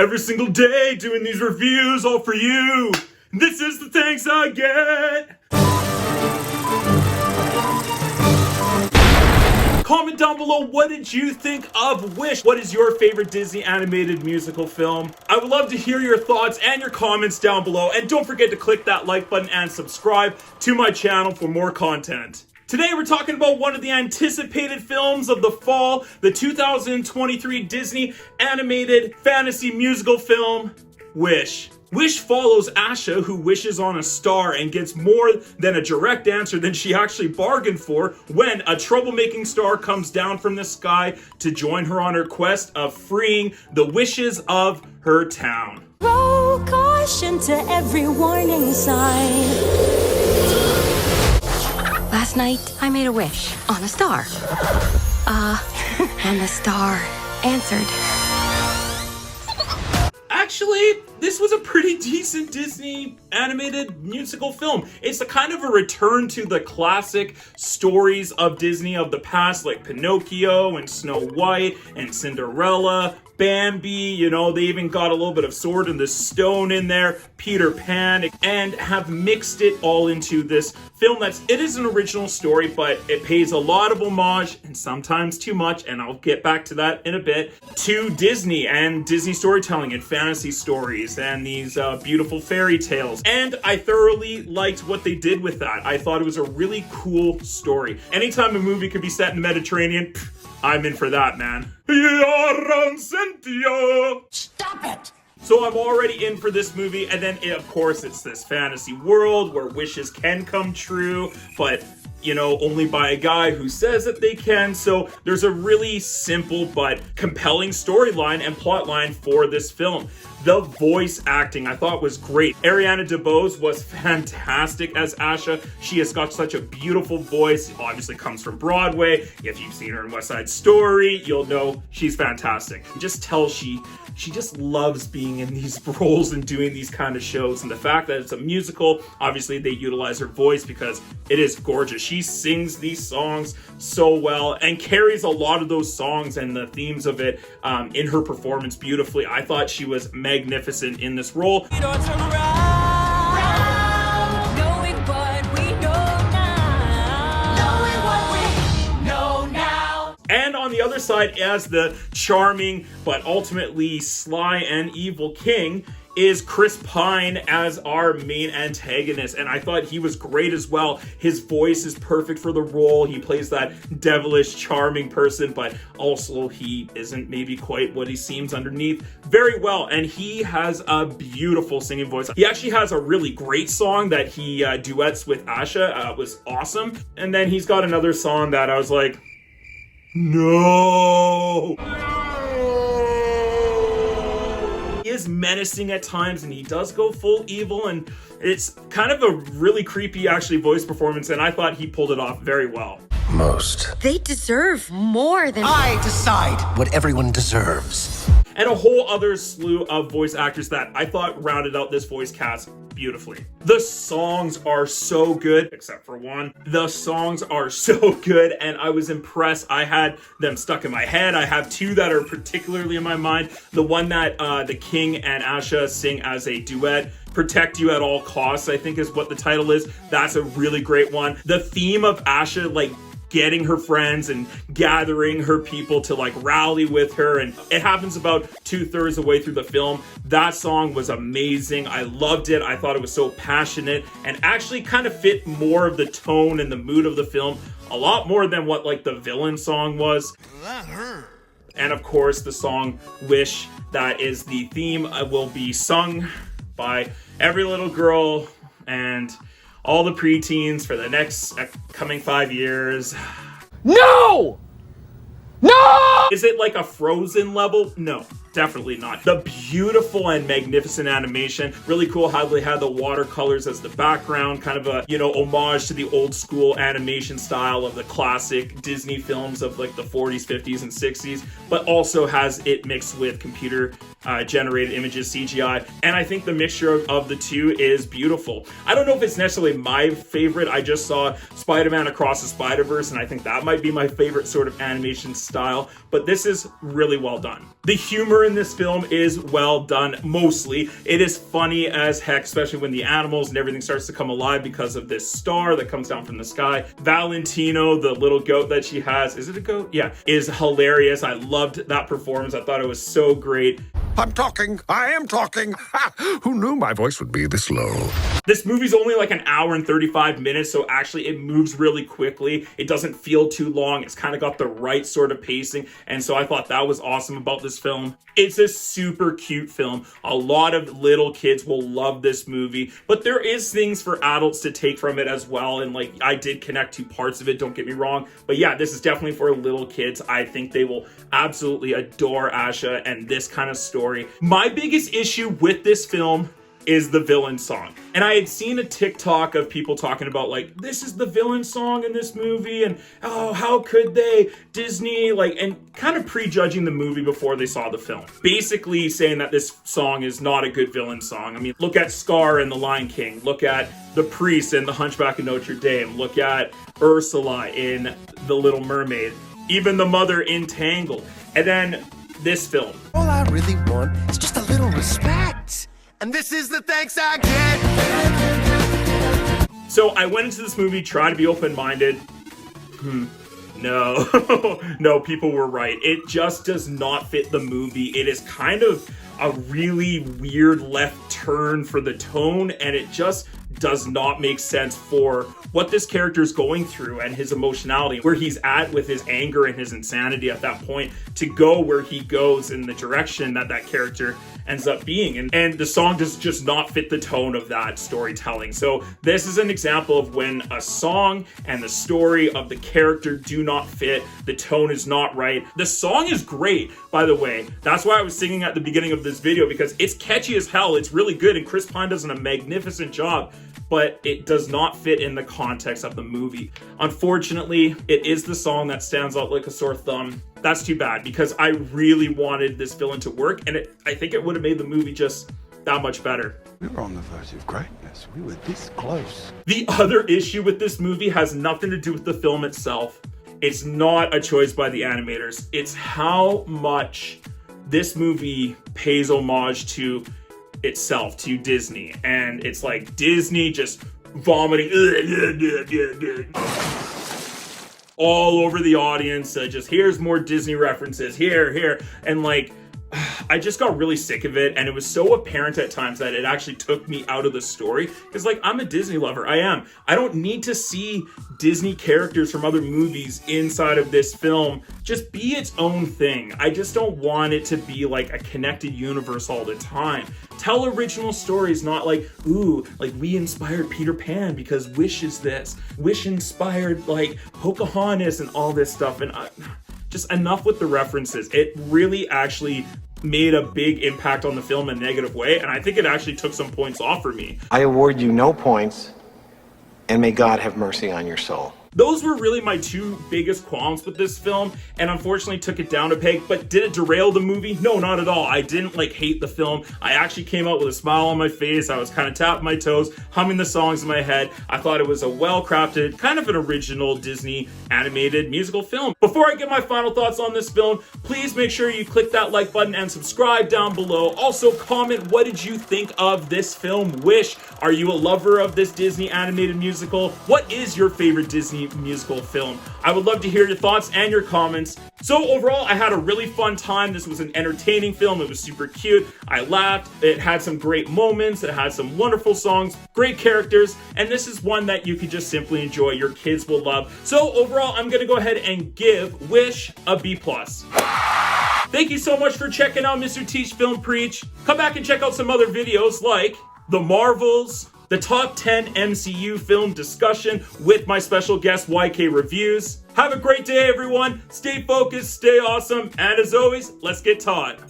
Every single day doing these reviews all for you. This is the thanks I get. Comment down below, what did you think of Wish? What is your favorite Disney animated musical film? I would love to hear your thoughts and your comments down below. And don't forget to click that like button and subscribe to my channel for more content. Today we're talking about one of the anticipated films of the fall, the 2023 Disney animated fantasy musical film, Wish. Wish follows Asha, who wishes on a star and gets more than a direct answer than she actually bargained for when a troublemaking star comes down from the sky to join her on her quest of freeing the wishes of her town. Roll caution to every warning sign. Last night, I made a wish on a star. And the star answered. Actually, this was a pretty decent Disney animated musical film. It's a kind of a return to the classic stories of Disney of the past, like Pinocchio and Snow White and Cinderella, Bambi, you know, they even got a little bit of Sword in the Stone in there, Peter Pan, and have mixed it all into this film it is an original story, but it pays a lot of homage, and sometimes too much, and I'll get back to that in a bit, to Disney and Disney storytelling and fantasy stories and these beautiful fairy tales. And I thoroughly liked what they did with that. I thought it was a really cool story. Anytime a movie could be set in the Mediterranean, I'm in for that, man. Stop it! So I'm already in for this movie, and then of course it's this fantasy world where wishes can come true, but you know, only by a guy who says that they can. So there's a really simple but compelling storyline and plotline for this film. The voice acting I thought was great. Ariana DeBose was fantastic as Asha. She has got such a beautiful voice. Obviously comes from Broadway. If you've seen her in West Side Story, you'll know she's fantastic. You just tell she just loves being in these roles and doing these kind of shows. And the fact that it's a musical, obviously they utilize her voice because it is gorgeous. She sings these songs so well and carries a lot of those songs and the themes of it in her performance beautifully. I thought she was magnificent in this role. And on the other side, as the charming but ultimately sly and evil king, is Chris Pine as our main antagonist, and I thought he was great as well. His voice is perfect for the role. He plays that devilish, charming person, but also he isn't maybe quite what he seems underneath very well, and he has a beautiful singing voice. He actually has a really great song that he duets with Asha. It was awesome. And then he's got another song that I was like, no! He is menacing at times, and he does go full evil, and it's kind of a really creepy actually voice performance, and I thought he pulled it off very well. They deserve more than I decide what everyone deserves. And a whole other slew of voice actors that I thought rounded out this voice cast beautifully. The songs are so good, except for one. The songs are so good, and I was impressed. I had them stuck in my head. I have two that are particularly in my mind. The one that the King and Asha sing as a duet, Protect You at All Costs, I think is what the title is. That's a really great one. The theme of Asha, like, getting her friends and gathering her people to like rally with her, and it happens about 2/3 of the way through the film. That song was amazing. I loved it. I thought it was so passionate and actually kind of fit more of the tone and the mood of the film, a lot more than what like the villain song was. That hurt. And of course the song Wish, that is the theme, will be sung by every little girl and all the preteens for the next coming 5 years. No! No! Is it like a Frozen level? No, definitely not. The beautiful and magnificent animation. Really cool how they had the watercolors as the background, kind of a, you know, homage to the old school animation style of the classic Disney films of like the 40s, 50s, and 60s, but also has it mixed with computer generated images, CGI, and I think the mixture of the two is beautiful. I don't know if it's necessarily my favorite. I just saw Spider-Man Across the Spider-Verse, and I think that might be my favorite sort of animation style, but but this is really well done. The humor in this film is well done, mostly. It is funny as heck, especially when the animals and everything starts to come alive because of this star that comes down from the sky. Valentino, the little goat that she has, is it a goat? Yeah, is hilarious. I loved that performance. I thought it was so great. I'm talking. I am talking. Ha! Who knew my voice would be this low? This movie's only like an hour and 35 minutes, so actually it moves really quickly. It doesn't feel too long. It's kind of got the right sort of pacing, and so I thought that was awesome about this film. It's a super cute film. A lot of little kids will love this movie, but there is things for adults to take from it as well, and like I did connect to parts of it, don't get me wrong, but yeah, this is definitely for little kids. I think they will absolutely adore Asha and this kind of story. My biggest issue with this film is the villain song. And I had seen a TikTok of people talking about like, this is the villain song in this movie, and oh, how could they? Disney, like, and kind of prejudging the movie before they saw the film. Basically saying that this song is not a good villain song. I mean, look at Scar in The Lion King. Look at the priest in The Hunchback of Notre Dame. Look at Ursula in The Little Mermaid. Even the mother in Tangled. And then this film. All I really want is just a little respect. And this is the thanks I get. So I went into this movie trying to be open-minded. No, no, people were right. It just does not fit the movie. It is kind of a really weird left turn for the tone, and it just does not make sense for what this character is going through and his emotionality, where he's at with his anger and his insanity at that point, to go where he goes in the direction that that character ends up being. And the song does just not fit the tone of that storytelling. So this is an example of when a song and the story of the character do not fit. The tone is not right. The song is great, by the way. That's why I was singing at the beginning of this video, because it's catchy as hell. It's really good, and Chris Pine does a magnificent job, but it does not fit in the context of the movie. Unfortunately, it is the song that stands out like a sore thumb. That's too bad, because I really wanted this villain to work, and I think it would have made the movie just that much better. We were on the verge of greatness. We were this close. The other issue with this movie has nothing to do with the film itself. It's not a choice by the animators. It's how much this movie pays homage to itself, to Disney. And it's like Disney just vomiting all over the audience. Just here's more Disney references, here. And like, I just got really sick of it, and it was so apparent at times that it actually took me out of the story. Because like, I'm a Disney lover, I am. I don't need to see Disney characters from other movies inside of this film. Just be its own thing. I just don't want it to be like a connected universe all the time. Tell original stories, not like, ooh, like we inspired Peter Pan because Wish is this. Wish inspired like Pocahontas and all this stuff. And just enough with the references. It really actually made a big impact on the film in a negative way, and I think it actually took some points off for me. I award you no points, and may God have mercy on your soul. Those were really my two biggest qualms with this film, and unfortunately took it down a peg. But did it derail the movie? No, not at all. I didn't like hate the film. I actually came out with a smile on my face. I was kind of tapping my toes, humming the songs in my head. I thought it was a well-crafted, kind of an original Disney animated musical film. Before I give my final thoughts on this film, please make sure you click that like button and subscribe down below. Also comment, what did you think of this film, Wish? Are you a lover of this Disney animated musical? What is your favorite Disney musical film? I would love to hear your thoughts and your comments. So overall, I had a really fun time. This was an entertaining film. It was super cute. I laughed. It had some great moments. It had some wonderful songs, great characters, and this is one that you could just simply enjoy. Your kids will love. So overall, I'm gonna go ahead and give Wish a B+. Thank you so much for checking out Mr. Teach Film Preach. Come back and check out some other videos like The Marvels, the top 10 MCU film discussion with my special guest YK Reviews. Have a great day, everyone. Stay focused, stay awesome, and as always, let's get taught.